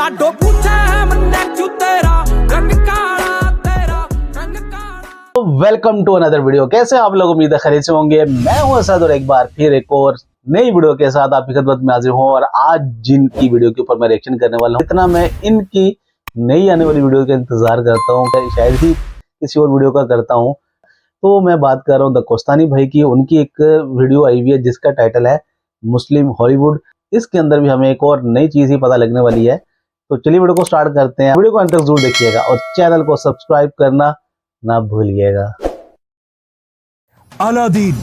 लाडो पूछे मन्ने क्यों तेरा रंग काला, तेरा रंग काला। Welcome to another video. कैसे आप लोग, उम्मीद है खैरियत से होंगे। मैं हूं असद और एक बार फिर एक और नई वीडियो के साथ आपकी खिदमत में हाजिर हूं। और आज जिनकी वीडियो के ऊपर मैं रिएक्शन करने वाला हूं, इतना मैं इनकी नई आने वाली वीडियो का इंतजार करता हूं, शायद ही किसी और वीडियो का करता हूं। तो मैं बात कर रहा हूं द कोस्तानी भाई की। उनकी एक वीडियो आई हुई है जिसका टाइटल है मुस्लिम हॉलीवुड। इसके अंदर भी हमें एक और नई चीज ही पता लगने वाली है। तो चलिए वीडियो को स्टार्ट करते हैं। वीडियो को अंत तक जरूर देखिएगा और चैनल को सब्सक्राइब करना ना भूलिएगा। अलादीन,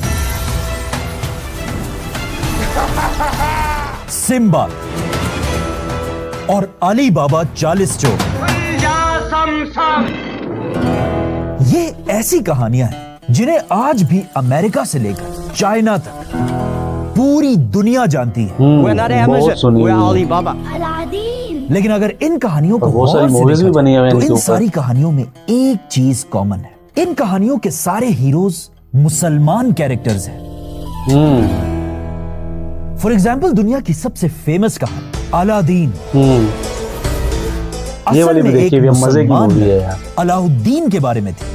सिम्बा और अली बाबा 40 चोर, ये ऐसी कहानियां हैं जिन्हें आज भी अमेरिका से लेकर चाइना तक पूरी दुनिया जानती है। बहुत सुनी हुई है। लेकिन अगर इन कहानियों को बहुत सारी गौर से मूवीज भी देखा बनी जाए, हुई हैं तो इनके इन ऊपर। सारी कहानियों में एक चीज कॉमन है। इन कहानियों के सारे हीरोज मुसलमान कैरेक्टर्स हैं। फॉर एग्जाम्पल, दुनिया की सबसे फेमस कहानी अलादीन ये वाली असल भी में देखी एक हुई है, मजे की मुसलमान मूवी है यार। अलाउद्दीन के बारे में थी।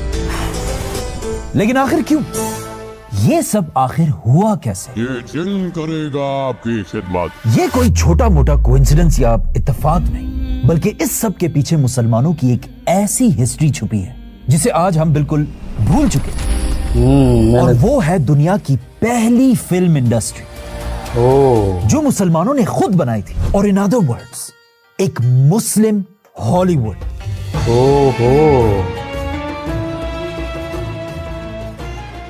लेकिन आखिर क्यों? ये सब आखिर हुआ कैसे? ये दिल करेगा आपकी खिदमत। ये कोई छोटा मोटा कोइंसिडेंस या इत्तेफाक नहीं, बल्कि इस सब के पीछे मुसलमानों की एक ऐसी हिस्ट्री छुपी है जिसे आज हम बिल्कुल भूल चुके हैं। और वो है दुनिया की पहली फिल्म इंडस्ट्री, जो मुसलमानों ने खुद बनाई थी। और इन अदर वर्ड्स, एक मुस्लिम हॉलीवुड।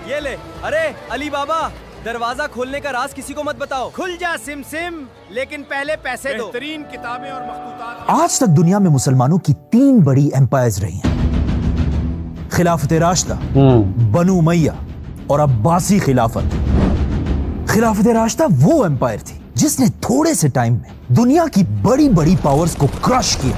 ये ले। अरे अली बाबा, दरवाजा खोलने का राज किसी को मत बताओ। खुल जा सिम सिम, लेकिन पहले पैसे दो। बेहतरीन किताबें और मखतूतात। आज तक दुनिया में मुसलमानों की 3 बड़ी एम्पायर्स रही हैं। खिलाफत राशिदा, बनु उमैया और अब्बासी खिलाफत। खिलाफत राशिदा वो एम्पायर थी जिसने थोड़े से टाइम में दुनिया की बड़ी बड़ी पावर्स को क्रश किया।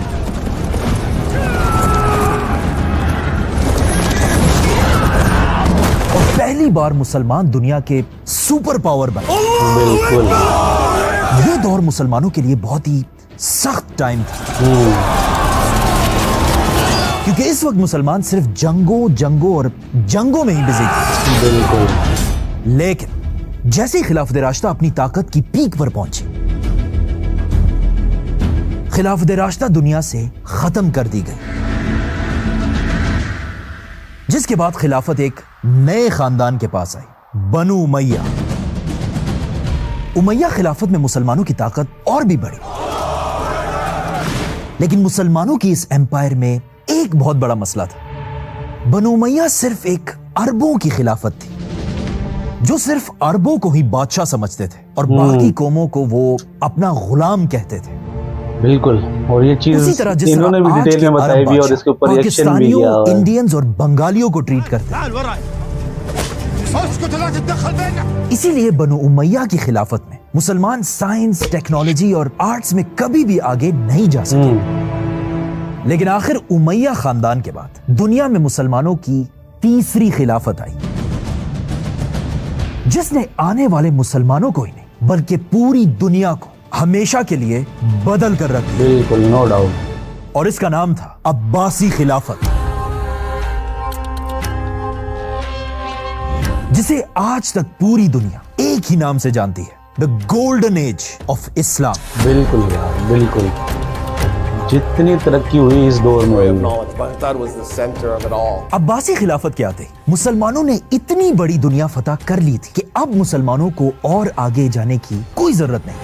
और पहली बार मुसलमान दुनिया के सुपर पावर बने। बिल्कुल। ये दौर मुसलमानों के लिए बहुत ही सख्त टाइम था, क्योंकि इस वक्त मुसलमान सिर्फ जंगों और जंगों में ही बिजी थे। बिल्कुल। लेकिन जैसे ही खिलाफत राशिदा अपनी ताकत की पीक पर पहुंची, खिलाफत राशिदा दुनिया से खत्म कर दी गई, जिसके बाद खिलाफत एक नए खानदान के पास आई, बनु उमैया। उमैया खिलाफत में मुसलमानों की ताकत और भी बढ़ी। लेकिन मुसलमानों की इस एम्पायर में एक बहुत बड़ा मसला था। बनु उमैया सिर्फ एक अरबों की खिलाफत थी, जो सिर्फ अरबों को ही बादशाह समझते थे और बाकी कौमों को वो अपना गुलाम कहते थे। बिल्कुल। और ये चीज उसी तरह जिस इन्होंने भी तरह आज डिटेल के में बताई अरब भी और इसके ऊपर बादशाह रिएक्शन भी किया पाकिस्तानियों, हुआ है। इंडियंस और बंगालियों को ट्रीट करते हैं, इसीलिए बनु उमैया की खिलाफत में मुसलमान साइंस, टेक्नोलॉजी और आर्ट्स में कभी भी आगे नहीं जा सके। लेकिन आखिर उमैया खानदान के बाद दुनिया में मुसलमानों की तीसरी खिलाफत आई, जिसने आने वाले मुसलमानों को ही नहीं बल्कि पूरी दुनिया को हमेशा के लिए बदल कर रख दिया। बिल्कुल, नो डाउट। और इसका नाम था अब्बासी खिलाफत, जिसे आज तक पूरी दुनिया एक ही नाम से जानती है, the golden age of Islam. बिल्कुल यार, बिल्कुल। जितनी तरक्की हुई इस दौर में हुई। अब्बासी खिलाफत के आते ही मुसलमानों ने इतनी बड़ी दुनिया फतह कर ली थी कि अब मुसलमानों को और आगे जाने की कोई जरूरत नहीं।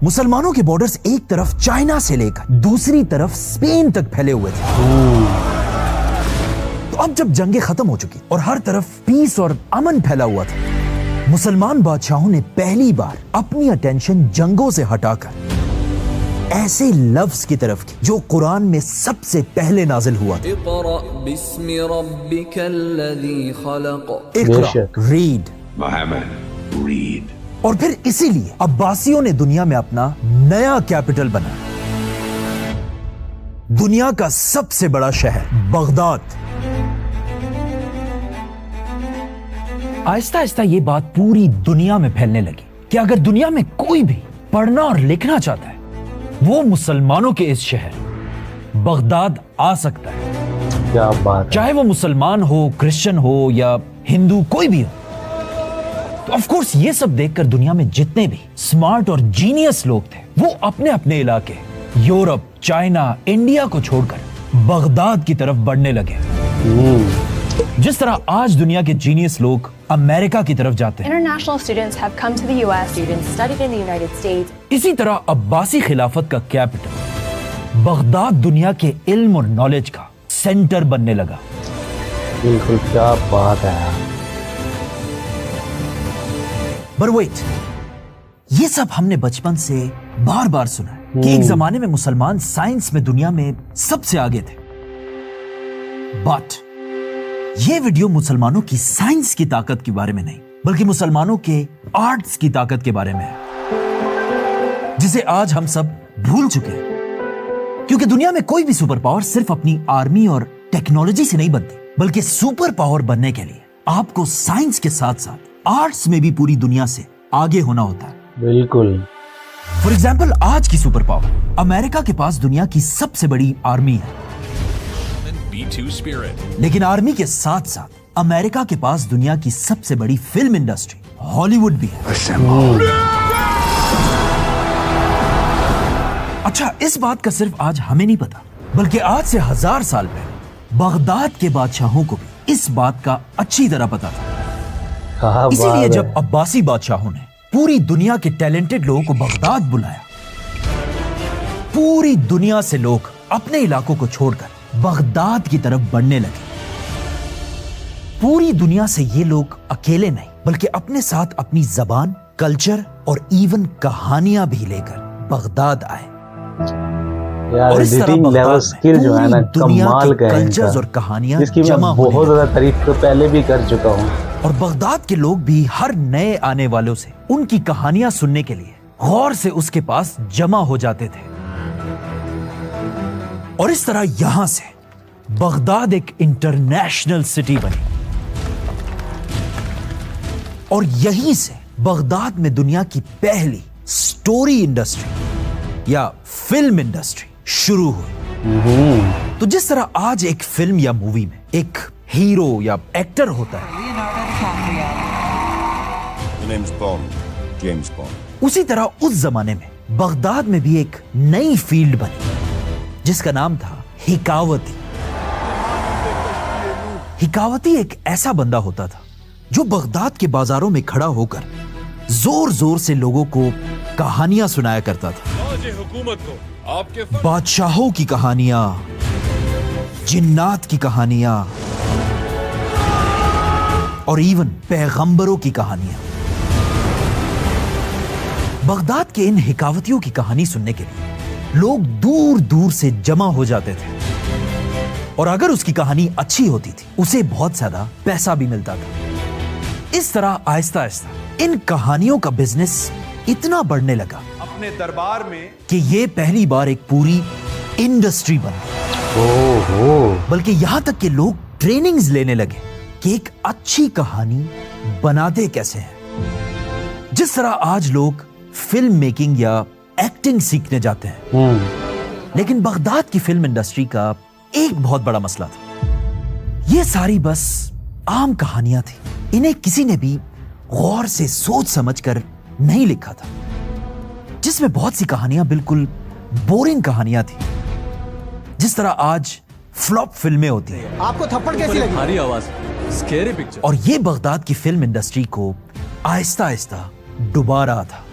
मुसलमानों के बॉर्डर्स एक तरफ चाइना से लेकर दूसरी तरफ स्पेन तक फैले हुए थे। तो अब जब जंगें खत्म हो चुकी और हर तरफ पीस और अमन फैला हुआ था, मुसलमान बादशाहों ने पहली बार अपनी अटेंशन जंगों से हटाकर ऐसे लफ्ज की तरफ की जो कुरान में सबसे पहले नाजिल हुआ था। बेशक। रीड। और फिर इसीलिए अब्बासियों ने दुनिया में अपना नया कैपिटल बनाया, दुनिया का सबसे बड़ा शहर बगदाद। आहिस्ता आहिस्ता ये बात पूरी दुनिया में फैलने लगी कि अगर दुनिया में कोई भी पढ़ना और लिखना चाहता है वो मुसलमानों के इस शहर बगदाद आ सकता है। क्या बात है। चाहे वो मुसलमान हो, क्रिश्चियन हो या हिंदू, कोई भी हो। तो ऑफ कोर्स ये सब देखकर दुनिया में जितने भी स्मार्ट और जीनियस लोग थे वो अपने अपने इलाके यूरोप, चाइना, इंडिया को छोड़कर बगदाद की तरफ बढ़ने लगे। जिस तरह आज दुनिया के जीनियस लोग अमेरिका की तरफ जाते हैं, International students have come to the US. Students studied in the United States. इसी तरह अब्बासी खिलाफत का कैपिटल बगदाद दुनिया के इल्म और नॉलेज का सेंटर बनने लगा। बिल्कुल, क्या बात है यार। But wait, ये सब हमने बचपन से बार बार सुना है कि एक जमाने में मुसलमान साइंस में दुनिया में सबसे आगे थे। बट ये वीडियो मुसलमानों की साइंस की ताकत के बारे में नहीं, बल्कि मुसलमानों के आर्ट्स की ताकत के बारे में है, जिसे आज हम सब भूल चुके हैं। क्योंकि दुनिया में कोई भी सुपर पावर सिर्फ अपनी आर्मी और टेक्नोलॉजी से नहीं बनती, बल्कि सुपर पावर बनने के लिए आपको साइंस के साथ साथ आर्ट्स में भी पूरी दुनिया से आगे होना होता है। बिल्कुल। फॉर एग्जाम्पल, आज की सुपर पावर अमेरिका के पास दुनिया की सबसे बड़ी आर्मी है, लेकिन आर्मी के साथ साथ अमेरिका के पास दुनिया की सबसे बड़ी फिल्म इंडस्ट्री हॉलीवुड भी है। अच्छा, इस बात का सिर्फ आज हमें नहीं पता, बल्कि आज से 1000 साल पहले बगदाद के बादशाहों को भी इस बात का अच्छी तरह पता था। इसीलिए जब अब्बासी बादशाहों ने पूरी दुनिया के टैलेंटेड लोगों को बगदाद बुलाया, पूरी दुनिया से लोग अपने इलाकों को छोड़कर बगदाद की तरफ बढ़ने लगे। पूरी दुनिया से ये लोग अकेले नहीं, बल्कि अपने साथ अपनी जबान, कल्चर और इवन कहानियां भी लेकर बगदाद आए। यार, और इस तरह एडिटिंग लेवल स्किल जो है ना, कमाल का है कल्चर्स इनका। और कहानियां इसकी मैं जमा होने बहुत लगी। ज्यादा तारीफ तो पहले भी कर चुका हूँ। और बगदाद के लोग भी हर नए आने वालों से उनकी कहानियां सुनने के लिए गौर से उसके पास जमा हो जाते थे। और इस तरह यहां से बगदाद एक इंटरनेशनल सिटी बनी, और यहीं से बगदाद में दुनिया की पहली स्टोरी इंडस्ट्री या फिल्म इंडस्ट्री शुरू हुई। तो जिस तरह आज एक फिल्म या मूवी में एक हीरो या एक्टर होता है, name's Bond, James Bond. उसी तरह उस जमाने में बगदाद में भी एक नई फील्ड बनी जिसका नाम था हिकावती। हिकावती एक ऐसा बंदा होता था जो बगदाद के बाजारों में खड़ा होकर जोर जोर से लोगों को कहानियां सुनाया करता था। हुकूमत को आपके बादशाहों की कहानियां, जिन्नात की कहानियां और इवन पैगंबरों की कहानियां। बगदाद के इन हिकावतियों की कहानी सुनने के लिए लोग दूर दूर से जमा हो जाते थे, और अगर उसकी कहानी अच्छी होती थी उसे बहुत ज्यादा पैसा भी मिलता था। इस तरह आहिस्ता आहिस्ता इन कहानियों का बिजनेस इतना बढ़ने लगा अपने दरबार में कि ये पहली बार एक पूरी इंडस्ट्री बन गई। बल्कि यहां तक कि लोग ट्रेनिंग्स लेने लगे कि एक अच्छी कहानी बनाते कैसे हैं। जिस तरह आज लोग फिल्म मेकिंग या एक्टिंग सीखने जाते हैं, लेकिन बगदाद की फिल्म इंडस्ट्री का एक बहुत बड़ा मसला था। ये सारी बस आम कहानियां थी, इन्हें किसी ने भी गौर से सोच समझकर नहीं लिखा था, जिसमें बहुत सी कहानियां बिल्कुल बोरिंग कहानियां थी। जिस तरह आज फ्लॉप फिल्में होती हैं। आपको थप्पड़ कैसी लगी? भारी आवाज, स्कैरी पिक्चर। और ये बगदाद की फिल्म इंडस्ट्री को आहिस्ता आहिस्ता डुबा रहा था।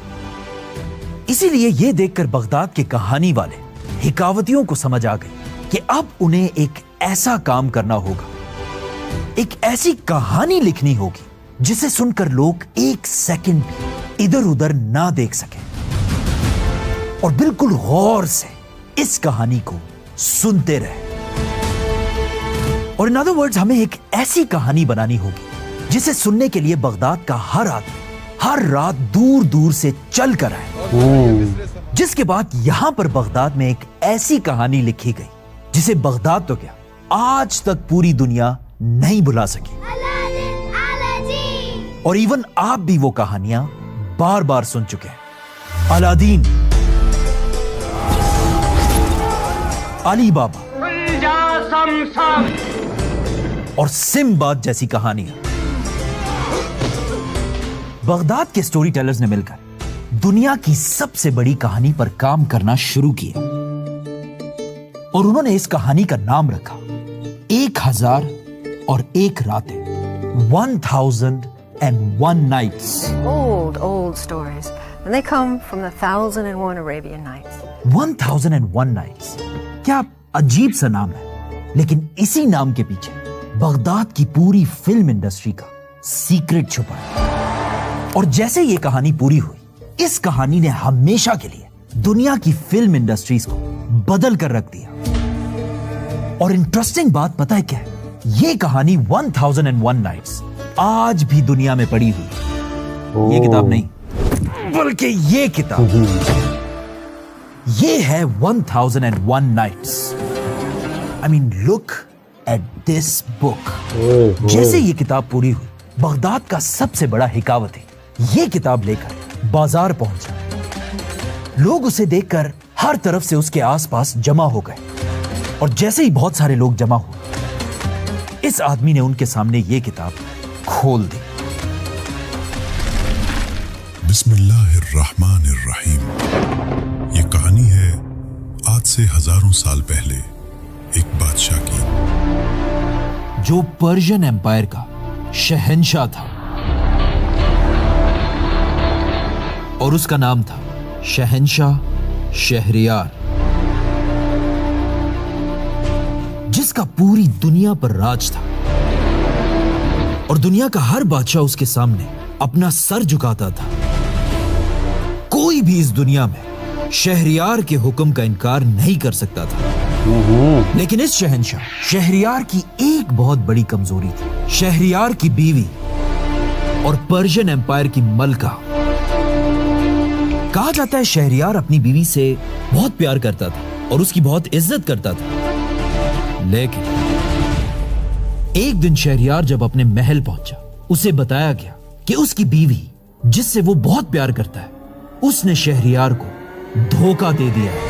इसीलिए ये देखकर बगदाद के कहानी वाले हिकावतियों को समझ आ गई कि अब उन्हें एक ऐसा काम करना होगा, एक ऐसी कहानी लिखनी होगी जिसे सुनकर लोग एक सेकंड भी इधर उधर ना देख सके और बिल्कुल गौर से इस कहानी को सुनते रहे। और इन अदर वर्ड्स, हमें एक ऐसी कहानी बनानी होगी जिसे सुनने के लिए बगदाद का हर आदमी हर रात दूर दूर से चल कर आए। जिसके बाद यहां पर बगदाद में एक ऐसी कहानी लिखी गई जिसे बगदाद तो क्या, आज तक पूरी दुनिया नहीं भुला सकी। और इवन आप भी वो कहानियां बार बार सुन चुके हैं। अलादीन, अली बाबा और सिम्बाद जैसी कहानियां। बगदाद के स्टोरी टेलर्स ने मिलकर दुनिया की सबसे बड़ी कहानी पर काम करना शुरू किया और उन्होंने इस कहानी का नाम रखा 1001 रातें, 1001 nights. Old stories. And they come from the 1001 Arabian Nights. 1001 Nights. क्या अजीब सा नाम है, लेकिन इसी नाम के पीछे बगदाद की पूरी फिल्म इंडस्ट्री का सीक्रेट छुपा है। और जैसे ये कहानी पूरी हुई, इस कहानी ने हमेशा के लिए दुनिया की फिल्म इंडस्ट्रीज को बदल कर रख दिया। और इंटरेस्टिंग बात पता है क्या है? ये कहानी 1001 Nights आज भी दुनिया में पड़ी हुई है। ये किताब नहीं, बल्कि ये किताब, ये है 1001 Nights. I mean, look at this book. जैसे ये किताब पूरी हुई, बगदाद का सबसे बड़ा हिकावती ये किताब लेकर बाजार पहुंचा। लोग उसे देखकर हर तरफ से उसके आसपास जमा हो गए और जैसे ही बहुत सारे लोग जमा हुए, इस आदमी ने उनके सामने ये किताब खोल दी। बिस्मिल्लाहिर्रहमानिर्रहीम। ये कहानी है आज से हजारों साल पहले एक बादशाह की, जो पर्शियन एम्पायर का शहंशाह था और उसका नाम था शहंशाह शहरयार, जिसका पूरी दुनिया पर राज था और दुनिया का हर बादशाह उसके सामने अपना सर झुकाता था। कोई भी इस दुनिया में शहरयार के हुक्म का इनकार नहीं कर सकता था। लेकिन इस शहंशाह शहरयार की एक बहुत बड़ी कमजोरी थी। शहरयार की बीवी और पर्शियन एम्पायर की मलका। कहा जाता है शहरयार अपनी बीवी से बहुत प्यार करता था और उसकी बहुत इज्जत करता था। लेकिन एक दिन शहरयार जब अपने महल पहुंचा, उसे बताया गया कि उसकी बीवी, जिससे वो बहुत प्यार करता है, उसने शहरयार को धोखा दे दिया है।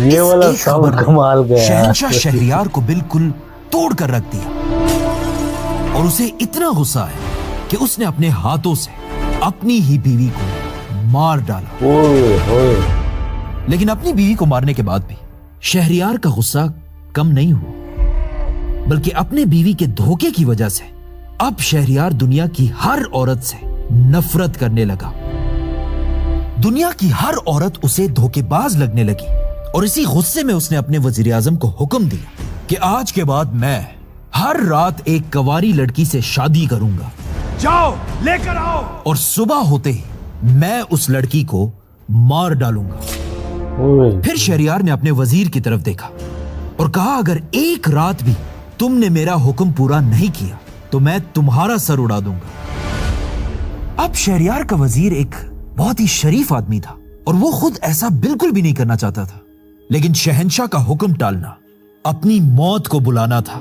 ये वाला साउंड कमाल गया। शहंशाह शहरयार को बिल्कुल तोड़ कर रख दिया और उसे इतना गुस्सा है कि उसने अपने हाथों से अपनी ही बीवी को मार डाला। लेकिन अपनी बीवी को मारने के बाद भी शहरयार का गुस्सा कम नहीं हुआ, बल्कि अपने बीवी के धोखे की वजह से अब शहरयार दुनिया की हर औरत से नफरत करने लगा। दुनिया की हर औरत उसे धोखेबाज लगने लगी और इसी गुस्से में उसने अपने वजीर आजम को हुक्म दिया कि आज के बाद मैं हर रात एक कवारी लड़की से शादी करूंगा। जाओ लेकर आओ। और सुबह होते ही मैं उस लड़की को मार डालूंगा। फिर शहरयार ने अपने वजीर की तरफ देखा और कहा, अगर एक रात भी तुमने मेरा हुक्म पूरा नहीं किया तो मैं तुम्हारा सर उड़ा दूंगा। अब शहरयार का वजीर एक बहुत ही शरीफ आदमी था और वो खुद ऐसा बिल्कुल भी नहीं करना चाहता था, लेकिन शहंशाह का हुक्म टालना अपनी मौत को बुलाना था।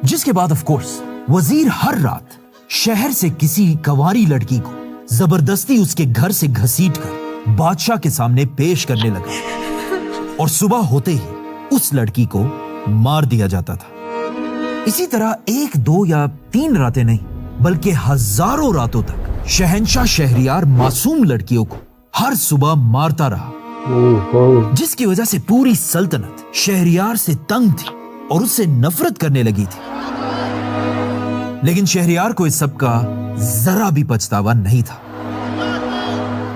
जिसके बाद ऑफ कोर्स वजीर हर रात शहर से किसी कवारी लड़की को जबरदस्ती उसके घर से घसीटकर बादशाह के सामने पेश करने लगा और सुबह होते ही उस लड़की को मार दिया जाता था। इसी तरह 1, 2 या 3 रातें नहीं, बल्कि हजारों रातों तक शहंशाह शहरयार मासूम लड़कियों को हर सुबह मारता रहा, जिसकी वजह से पूरी सल्तनत शहरयार से तंग थी और उससे नफरत करने लगी थी। लेकिन शहरयार को इस सब का जरा भी पछतावा नहीं था।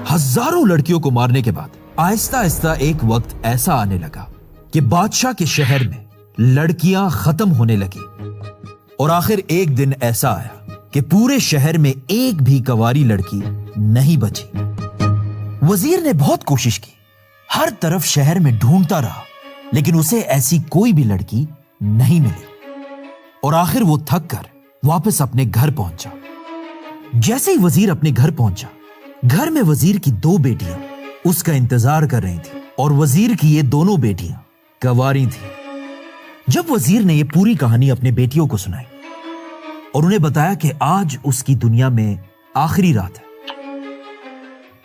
हजारों लड़कियों को मारने के बाद आहिस्ता आहिस्ता एक वक्त ऐसा आने लगा कि बादशाह के शहर में लड़कियां खत्म होने लगी और आखिर एक दिन ऐसा आया कि पूरे शहर में एक भी कवारी लड़की नहीं बची। वजीर ने बहुत कोशिश की, हर तरफ शहर में ढूंढता रहा, लेकिन उसे ऐसी कोई भी लड़की नहीं मिली और आखिर वो थक कर वापस अपने घर पहुंचा। जैसे ही वजीर अपने घर पहुंचा, घर में वजीर की 2 बेटियां उसका इंतजार कर रही थी और वजीर की ये दोनों बेटियां कवारी थी। जब वजीर ने ये पूरी कहानी अपने बेटियों को सुनाई और उन्हें बताया कि आज उसकी दुनिया में आखिरी रात है,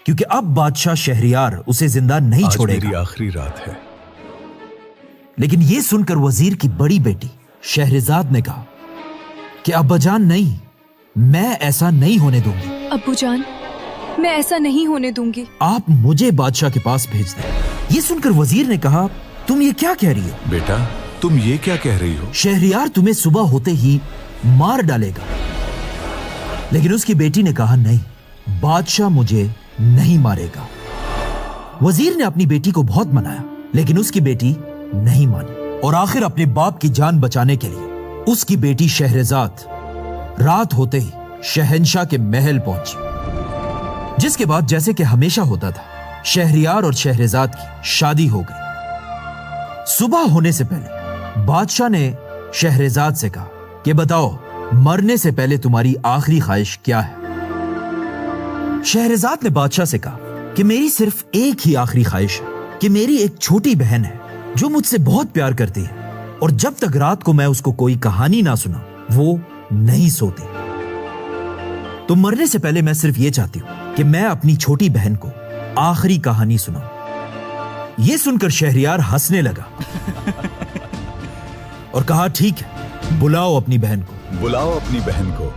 क्योंकि अब बादशाह शहरयार उसे जिंदा नहीं आज छोड़ेगा। मेरी आखिरी रात है। लेकिन यह सुनकर वजीर की बड़ी बेटी शहरजाद ने कहा कि अब्बाजान नहीं, मैं ऐसा नहीं होने दूंगी। अब्बूजान, मैं ऐसा नहीं होने दूंगी। आप मुझे बादशाह के पास भेज दें। यह सुनकर वजीर ने कहा, तुम ये क्या कह रही हो? बेटा, तुम ये क्या कह रही हो? शहरयार तुम्हें सुबह होते ही मार डालेगा। लेकिन उसकी बेटी ने कहा, नहीं, बादशाह मुझे नहीं मारेगा। वजीर ने अपनी बेटी को बहुत मनाया, लेकिन उसकी बेटी नहीं मानी और आखिर अपने बाप की जान बचाने के लिए उसकी बेटी शहरजाद रात होते ही शहंशाह के महल पहुंची। जिसके बाद जैसे कि हमेशा होता था, शहरयार और शहरजाद की शादी हो गई। सुबह होने से पहले बादशाह ने शहरजाद से कहा कि बताओ, मरने से पहले तुम्हारी आखिरी ख्वाहिश क्या है? शहरजाद ने बादशाह से कहा कि मेरी सिर्फ एक ही आखिरी ख्वाहिश है कि मेरी एक छोटी बहन है जो मुझसे बहुत प्यार करती है, और जब तक रात को मैं उसको कोई कहानी ना सुना वो नहीं सोती। तो मरने से पहले मैं सिर्फ ये चाहती हूं कि मैं अपनी छोटी बहन को आखिरी कहानी सुनाऊं। यह सुनकर शहरयार हंसने लगा और कहा, ठीक है, बुलाओ अपनी बहन को। बुलाओ अपनी बहन को।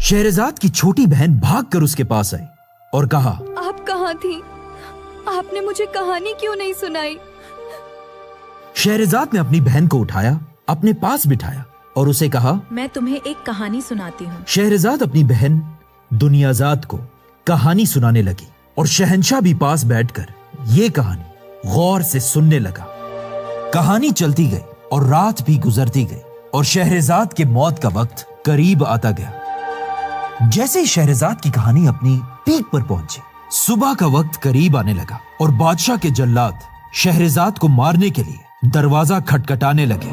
शहरजाद की छोटी बहन भागकर उसके पास आई और कहा, आप कहाँ थी? आपने मुझे कहानी क्यों नहीं सुनाई? शहरजाद ने अपनी बहन को उठाया, अपने पास बिठाया और उसे कहा, मैं तुम्हें एक कहानी सुनाती हूँ। शहरजाद अपनी बहन दुनियाजाद को कहानी सुनाने लगी और शहंशाह भी पास बैठकर ये कहानी गौर से सुनने लगा। कहानी चलती गई और रात भी गुजरती गई और शहरजाद के मौत का वक्त करीब आता गया। जैसे ही शहरजाद की कहानी अपनी पीक पर पहुंची, सुबह का वक्त करीब आने लगा और बादशाह के जल्लाद शहरजाद को मारने के लिए दरवाजा खटखटाने लगे।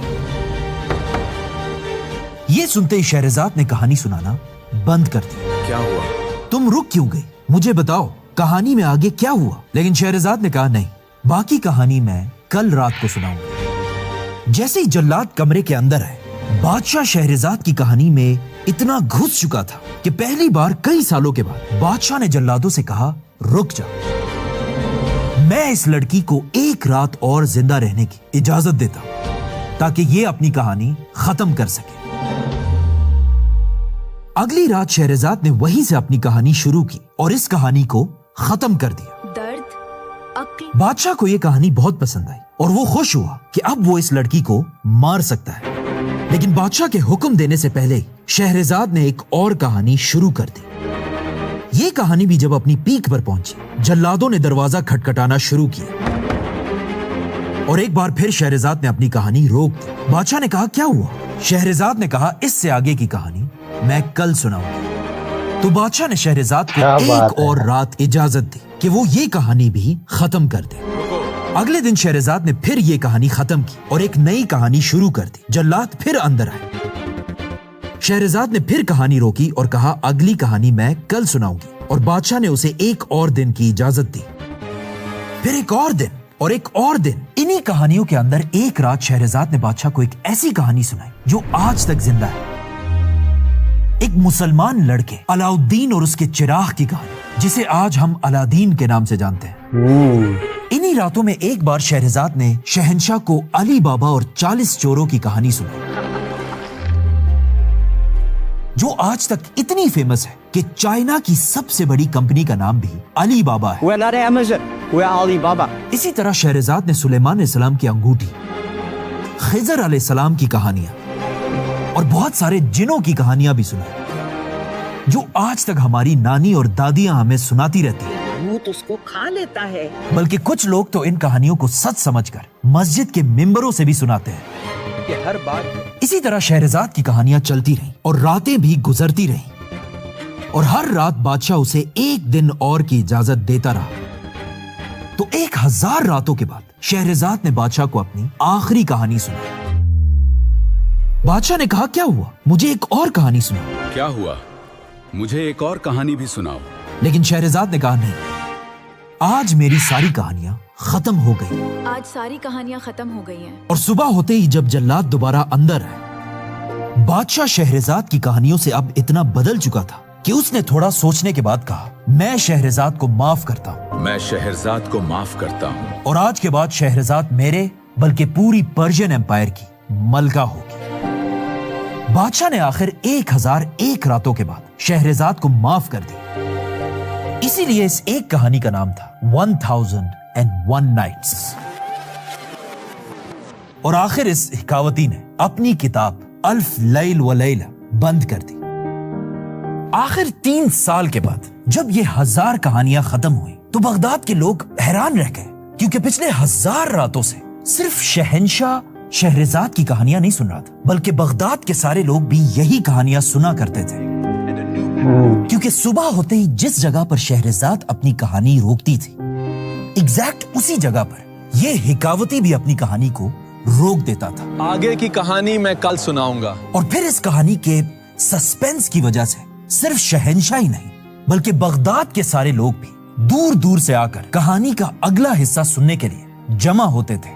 ये सुनते ही शहरजाद ने कहानी सुनाना बंद कर दी। क्या हुआ? तुम रुक क्यों गई? मुझे बताओ, कहानी में आगे क्या हुआ? लेकिन शहरजाद ने कहा, नहीं, बाकी कहानी मैं कल रात को सुनाऊंगा। जैसे ही जल्लाद कमरे के अंदर आए, बादशाह शहरजाद की कहानी में इतना घुस चुका था कि पहली बार कई सालों के बाद बादशाह ने जल्लादों से कहा, रुक जा, मैं इस लड़की को एक रात और जिंदा रहने की इजाजत देता हूं ताकि ये अपनी कहानी खत्म कर सके। अगली रात शहरजाद ने वहीं से अपनी कहानी शुरू की और इस कहानी को खत्म कर दिया। दर्द, अक्ल। बादशाह को यह कहानी बहुत पसंद आई और वो खुश हुआ कि अब वो इस लड़की को मार सकता है। लेकिन बादशाह के हुक्म देने से पहले शहरजाद ने एक और कहानी शुरू कर दी। ये कहानी भी जब अपनी पीक पर पहुंची, जल्लादों ने दरवाजा खटखटाना शुरू किया और एक बार फिर शहरजाद ने अपनी कहानी रोक दी। बादशाह ने कहा, क्या हुआ? शहरजाद ने कहा, इससे आगे की कहानी मैं कल सुनाऊंगा। तो बादशाह ने शहरजाद को एक और रात इजाजत दी कि वो ये कहानी भी खत्म कर दे। अगले दिन शहरजाद ने फिर ये कहानी खत्म की और एक नई कहानी शुरू कर दी। जल्लाद फिर अंदर आए। शहरजाद ने फिर कहानी रोकी और कहा, अगली कहानी मैं कल सुनाऊंगी, और बादशाह ने उसे एक और दिन की इजाजत दी। फिर एक और दिन और एक और दिन। इन्हीं कहानियों के अंदर एक रात शहरजाद ने बादशाह को एक ऐसी कहानी सुनाई जो आज तक जिंदा है। एक मुसलमान लड़के अलाउद्दीन और उसके चिराग की कहानी, जिसे आज हम अलादीन के नाम से जानते हैं। इन्हीं रातों में एक बार शहरजाद ने शहंशाह को अली बाबा और 40 चोरों की कहानी सुनाई, जो आज तक इतनी फेमस है कि चाइना की सबसे बड़ी कंपनी का नाम भी अली बाबा है। We're not Amazon, we're Alibaba. इसी तरह शहरजाद ने सुलेमान अलैहिस्सलाम की अंगूठी, खिजर अलैहिस्सलाम की कहानियां और बहुत सारे जिनों की कहानियां भी सुनाई, जो आज तक हमारी नानी और दादियां हमें सुनाती रहती हैं। भूत उसको खा लेता है। बल्कि कुछ लोग तो इन कहानियों को सच समझकर मस्जिद के मिंबरों से भी सुनाते हैं। हर बार इसी तरह शहरजाद की कहानियां चलती रहीं और रातें भी गुजरती रहीं और हर रात बादशाह उसे एक दिन और की इजाजत देता रहा। तो 1000 रातों के बाद शहरजाद ने बादशाह को अपनी आखिरी कहानी सुनाई। बादशाह ने कहा, क्या हुआ? मुझे एक और कहानी सुनाओ। क्या हुआ? मुझे एक और कहानी भी सुनाओ। लेकिन शहरजाद ने कहा, नहीं, आज मेरी सारी कहानियां खत्म हो गई। आज सारी कहानियां खत्म हो गई हैं। और सुबह होते ही जब जल्लाद दोबारा अंदर आए, बादशाह शहरजाद की कहानियों से अब इतना बदल चुका था कि उसने थोड़ा सोचने के बाद कहा, मैं शहरजाद को माफ करता हूं। मैं शहरजाद को माफ करता हूं। और आज के बाद शहरजाद मेरे बल्कि पूरी पर्शियन एम्पायर की मलका होगी। बादशाह ने आखिर 1001 रातों के बाद शहरजाद को माफ कर दिया। इसीलिए इस एक कहानी का नाम था 1001 नाइट्स। और आखिर इस हिकावती ने अपनी किताब अल्फ लैल व लैला बंद कर दी। आखिर 3 साल के बाद जब ये 1000 कहानियां खत्म हुई तो बगदाद के लोग हैरान रह गए, क्योंकि पिछले 1000 रातों से सिर्फ शहंशाह शहरजाद की कहानियां नहीं सुन रहा था, बल्कि बगदाद के सारे लोग भी यही कहानियां सुना करते थे। क्योंकि सुबह होते ही जिस जगह पर शहरजाद अपनी कहानी रोकती थी, एग्जैक्ट उसी जगह पर यह हिकावती भी अपनी कहानी को रोक देता था। आगे की कहानी मैं कल सुनाऊंगा। और फिर इस कहानी के सस्पेंस की वजह से सिर्फ शहंशाह ही नहीं, बल्कि बगदाद के सारे लोग भी दूर दूर से आकर कहानी का अगला हिस्सा सुनने के लिए जमा होते थे।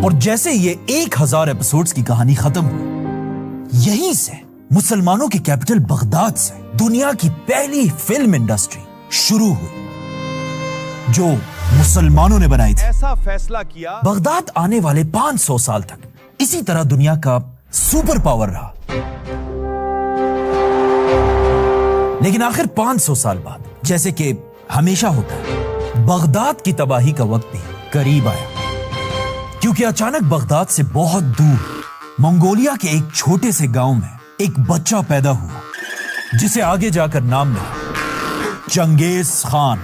और जैसे ये 1000 एपिसोड्स की कहानी खत्म हुई, यहीं से मुसलमानों की कैपिटल बगदाद से दुनिया की पहली फिल्म इंडस्ट्री शुरू हुई, जो मुसलमानों ने बनाई थी। ऐसा फैसला किया, बगदाद आने वाले 500 साल तक इसी तरह दुनिया का सुपर पावर रहा। लेकिन आखिर 500 साल बाद, जैसे कि हमेशा होता है, बगदाद की तबाही का वक्त भी करीब आया। क्योंकि अचानक बगदाद से बहुत दूर मंगोलिया के एक छोटे से गांव में एक बच्चा पैदा हुआ, जिसे आगे जाकर नाम मिला Genghis Khan.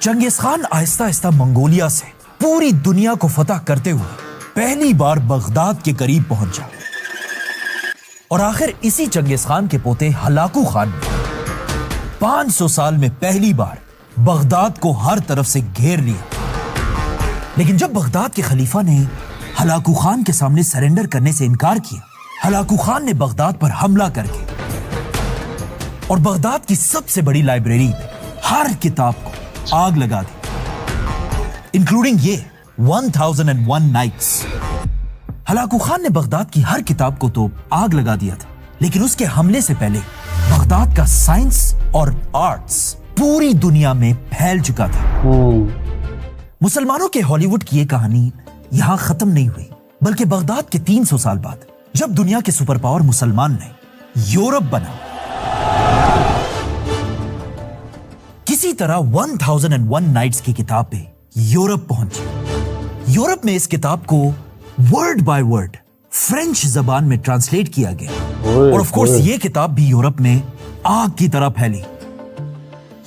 Genghis Khan Aahista Aahista Mongolia से पूरी दुनिया को फतह करते हुए पहली बार बगदाद के करीब पहुंचा। और आखिर इसी चंगेज खान के पोते हलाकू खान ने 500 साल में पहली बार बगदाद को हर तरफ से घेर लिया। लेकिन जब बगदाद के खलीफा ने हलाकू खान के सामने सरेंडर करने से इनकार किया, हलाकू खान ने बगदाद पर हमला करके और बगदाद की सबसे बड़ी लाइब्रेरी में हर किताब को आग लगा दी, इंक्लूडिंग ये 1001 नाइट्स। हलाकू खान ने बगदाद की हर किताब को तो आग लगा दिया था, लेकिन उसके हमले से पहले बगदाद का साइंस और आर्ट्स पूरी दुनिया में फैल चुका था। मुसलमानों के हॉलीवुड की ये कहानी यहां खत्म नहीं हुई, बल्कि बगदाद के 300 साल बाद जब दुनिया के सुपर पावर मुसलमान ने यूरोप बना, किसी तरह 1001 नाइट्स की किताब पे यूरोप पहुंची। यूरोप में इस किताब को वर्ड बाय वर्ड फ्रेंच जबान में ट्रांसलेट किया गया। और ऑफ कोर्स ये किताब भी यूरोप में आग की तरह फैली।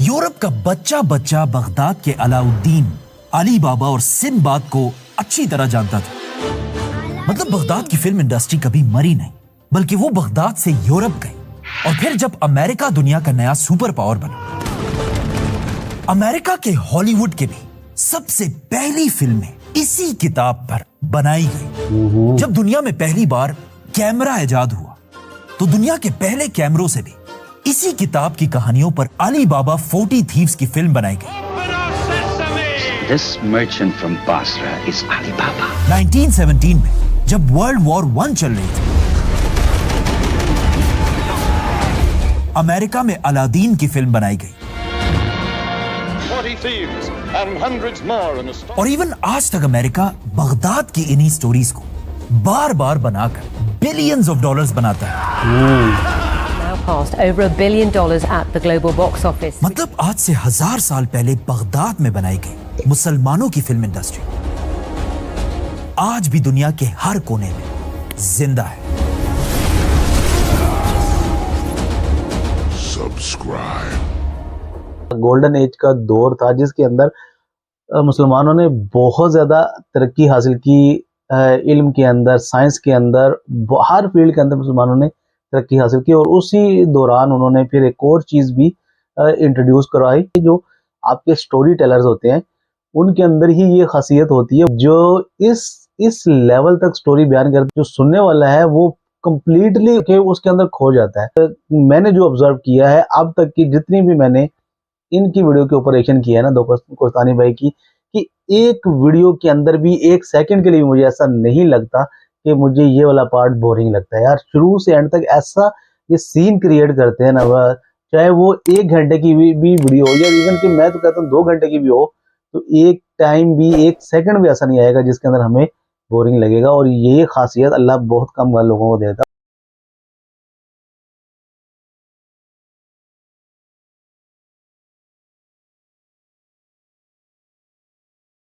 यूरोप का बच्चा बच्चा बगदाद के अलाउद्दीन, अली बाबा और सिंबाद को अच्छी तरह जानता था। मतलब बगदाद की फिल्म इंडस्ट्री कभी मरी नहीं, बल्कि वो बगदाद से यूरोप गई। और फिर जब अमेरिका दुनिया का नया सुपर पावर बना, अमेरिका के हॉलीवुड के भी सबसे पहली फिल्में इसी किताब पर बनाई गई। जब दुनिया में पहली बार कैमरा इजाद हुआ, तो दुनिया के पहले कैमरों से भी इसी किताब की कहानियों पर अली बाबा 40 थीव्स की फिल्म बनाई गई। This merchant from Basra is Ali Baba. 1917 में जब वर्ल्ड वॉर 1 चल रही थी, अमेरिका में अलादीन की फिल्म बनाई गई। और इवन आज तक अमेरिका बगदाद की इन्हीं स्टोरीज को बार बार बनाकर बिलियंस ऑफ डॉलर्स बनाता है। Over $1 billion at the global box office. मतलब आज से 1000 साल पहले बगदाद में बनाई गई मुसलमानों की फिल्म इंडस्ट्री आज भी दुनिया के हर कोने में जिंदा है। गोल्डन एज का दौर था जिसके अंदर मुसलमानों ने बहुत ज्यादा तरक्की हासिल की, इल्म के अंदर, साइंस के अंदर, हर फील्ड के अंदर मुसलमानों ने तरक्की हासिल की। और उसी दौरान उन्होंने फिर एक और चीज भी इंट्रोड्यूस करवाई, जो आपके स्टोरी टेलर्स होते हैं उनके अंदर ही ये खासियत होती है, जो इस लेवल तक स्टोरी बयान करते, जो सुनने वाला है वो कंप्लीटली उसके अंदर खो जाता है। मैंने जो ऑब्जर्व किया है अब तक की जितनी भी मैंने इनकी वीडियो के ऊपर रिएक्शन किया है ना, दो कोस्तानी भाई की, कि एक वीडियो के अंदर भी 1 सेकंड के लिए भी मुझे ऐसा नहीं लगता कि मुझे ये वाला पार्ट बोरिंग लगता है। यार शुरू से एंड तक ऐसा ये सीन क्रिएट करते हैं ना, वह चाहे वो 1 घंटे की भी वीडियो हो या इवन कि मैं तो कहता हूँ 2 घंटे की भी हो, तो एक टाइम भी 1 सेकंड भी ऐसा नहीं आएगा जिसके अंदर हमें बोरिंग लगेगा। और ये खासियत अल्लाह बहुत कम लोगों को देता है।